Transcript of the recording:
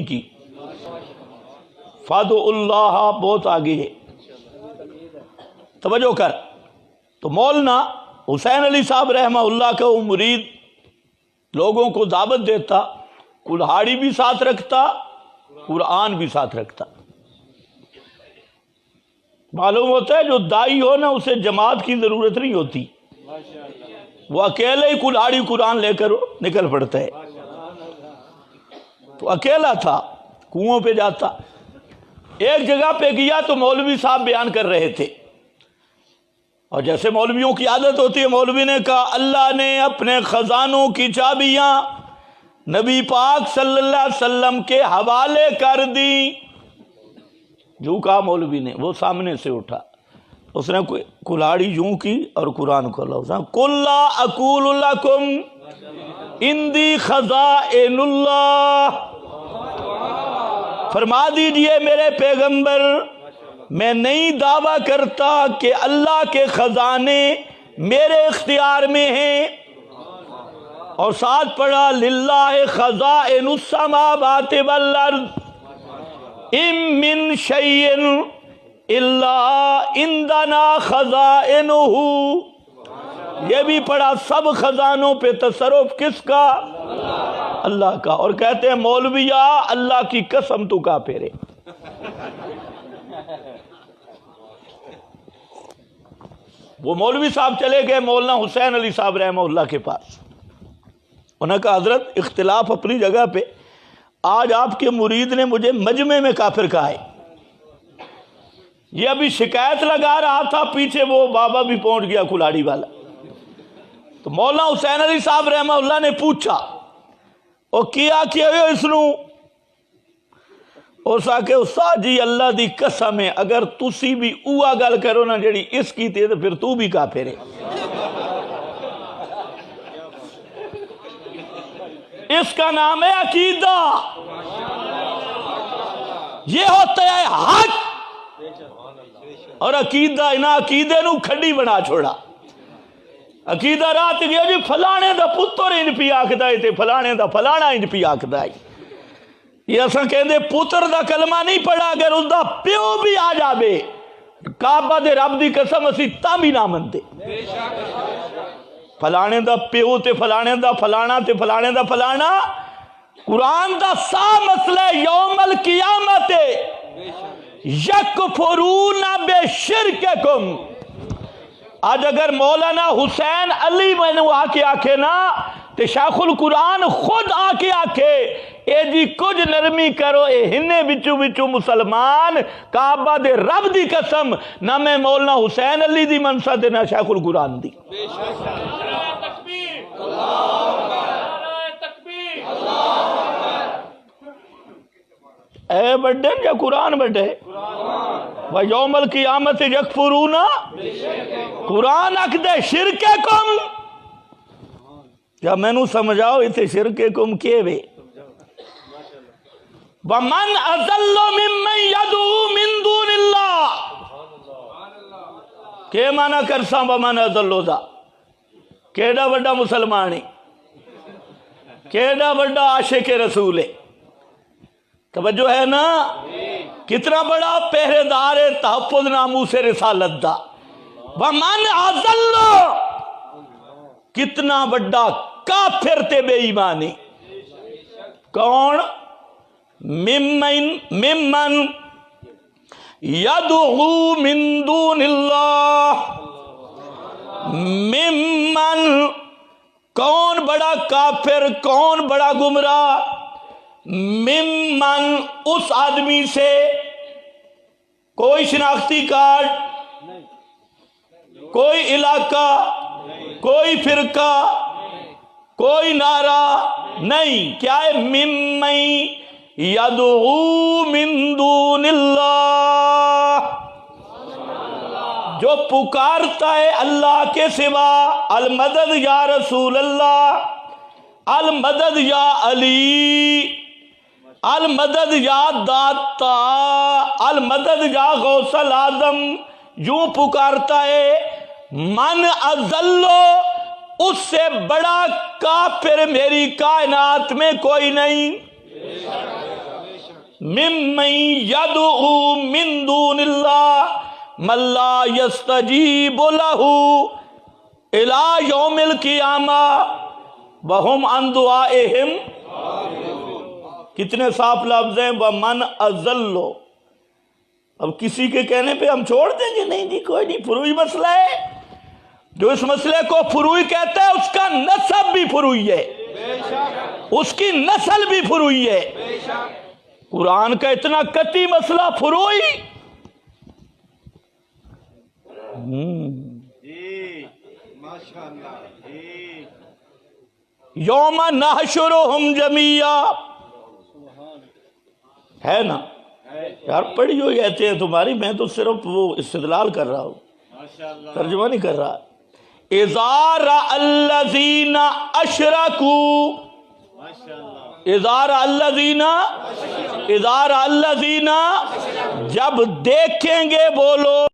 کی فادو اللہ بہت آگے ہے، توجہ کر۔ تو مولانا حسین علی صاحب رحمہ اللہ کا وہ مرید لوگوں کو دعوت دیتا، کلہاڑی بھی ساتھ رکھتا، قرآن بھی ساتھ رکھتا۔ معلوم ہوتا ہے جو دائی ہو نا اسے جماعت کی ضرورت نہیں ہوتی، وہ اکیلے ہی کلہاڑی قرآن لے کر نکل پڑتا ہے۔ تو اکیلا تھا، کنووں پہ جاتا، ایک جگہ پہ گیا تو مولوی صاحب بیان کر رہے تھے، اور جیسے مولویوں کی عادت ہوتی ہے، مولوی نے کہا اللہ نے اپنے خزانوں کی چابیاں نبی پاک صلی اللہ علیہ وسلم کے حوالے کر دی۔ جو کہا مولوی نے، وہ سامنے سے اٹھا، اس نے کلاڑی یوں کی اور قرآن کھولا، اس نے قل لا اقول لکم عندی خزائن اللہ، فرما دیجئے میرے پیغمبر میں نہیں دعویٰ کرتا کہ اللہ کے خزانے میرے اختیار میں ہیں، اور ساتھ پڑھا للہ خزائن السماوات والارض ان من شیء الا عندنا خزائنہ، یہ بھی پڑھا سب خزانوں پہ تصرف کس کا؟ اللہ کا۔ اور کہتے ہیں مولویا اللہ کی قسم تو کافر ہے۔ وہ مولوی صاحب چلے گئے مولانا حسین علی صاحب رحمہ اللہ کے پاس، انہوں نے کہا حضرت اختلاف اپنی جگہ پہ، آج آپ کے مرید نے مجھے مجمع میں کافر کہا ہے، یہ ابھی شکایت لگا رہا تھا، پیچھے وہ بابا بھی پہنچ گیا کلاڑی والا۔ تو مولانا حسین علی صاحب رحمہ اللہ نے پوچھا او کیا ہوئے اس نو؟ اس آکے استاد جی اللہ دی قسم ہے اگر تسی بھی اوہ گل کرو نا جڑی اس کی تے تو پھر تو بھی کافر ہے۔ اس کا نام ہے عقیدہ، یہ ہوتا ہے حق، اور عقیدہ انہاں عقیدے نو کھڈی بنا چھوڑا۔ عقیدہ رات گیا جی فلانے دا پتر انج پی آکھدا ہے تے فلانے دا فلانا انج پی آکھدا ہے، یہ اساں کہندے پتر دا کلمہ نہیں پڑھا، اگر اس دا پیو بھی آ جاوے کعبہ دے رب دی قسم اسی تا بھی نہ منتے۔ فلانے دا پیو تے فلانے دا فلانا تے فلانے دا فلانا، قرآن دا سا مسئلہ یوم القیامت یکفرون بشرککم۔ آج اگر مولانا حسین علی میں نے آ کے آکھے نا تے شیخ القرآن خود آ کے آکھے اے جی کچھ نرمی کرو، اے ہنے بچو بچو مسلمان کعبہ دے رب دی قسم نہ میں مولانا حسین علی دی منسا تے نہ شیخ القرآن دی۔ اے بڑھے یا قرآن بڑھے؟ وَيَوْمَ الْقِيَامَةِ يَكْفُرُونَ، قرآن اکدے شرککم، یا میں نو سمجھاؤ اسے شرککم کیے وے؟ وَمَنْ أَضَلُّ مِمَّنْ يَدْعُو مِن دُونِ اللَّهِ، کہ مانا کرساں وَمَنْ أَضَلُّ دا، کیڑا بڑا مسلمان ہے، کیڑا بڑا عاشق رسول ہے، توجہ ہے نا؟ کتنا بڑا پہرے دار تحفظ ناموس رسالت دا۔ وَمَنْ أَضَلُّ، کتنا بڑا کافر تے بے ایمانی، کون؟ ممن یدعو من دون اللہ، ممن کون بڑا کافر، کون بڑا گمراہ؟ ممن اس آدمی سے، کوئی شناختی کارڈ، کوئی علاقہ، کوئی فرقہ، کوئی نعرہ نہیں، کیا ہے؟ ممن یدعو من دون اللہ، جو پکارتا ہے اللہ کے سوا، المدد یا رسول اللہ، المدد یا علی، المدد یا داتا، المدد یا غوث العظم، یوں پکارتا ہے۔ من اذلو، اس سے بڑا کافر میری کائنات میں کوئی نہیں۔ ممن یدعو من دون اللہ من لا یستجیب لہ الی یوم القیامہ وہم عن دعائہم۔ کتنے صاف لفظ ہیں، وَمَنْ أَضَلُّ۔ اب کسی کے کہنے پہ ہم چھوڑ دیں گے؟ نہیں کوئی نہیں، فروعی مسئلہ ہے، جو اس مسئلے کو فروعی کہتا ہے اس کا نسب بھی فروعی ہے، اس کی نسل بھی فروعی ہے۔ قرآن کا اتنا قطعی مسئلہ فروعی۔ یوم نحشرہم جمیعا، ہے نا یار؟ پڑھی ہوئی ایتے ہیں تمہاری، میں تو صرف وہ استدلال کر رہا ہوں، ترجمہ نہیں کر رہا۔ اذا رأى الذین اشرکوا، اذا رأى الذین، جب دیکھیں گے وہ لوگ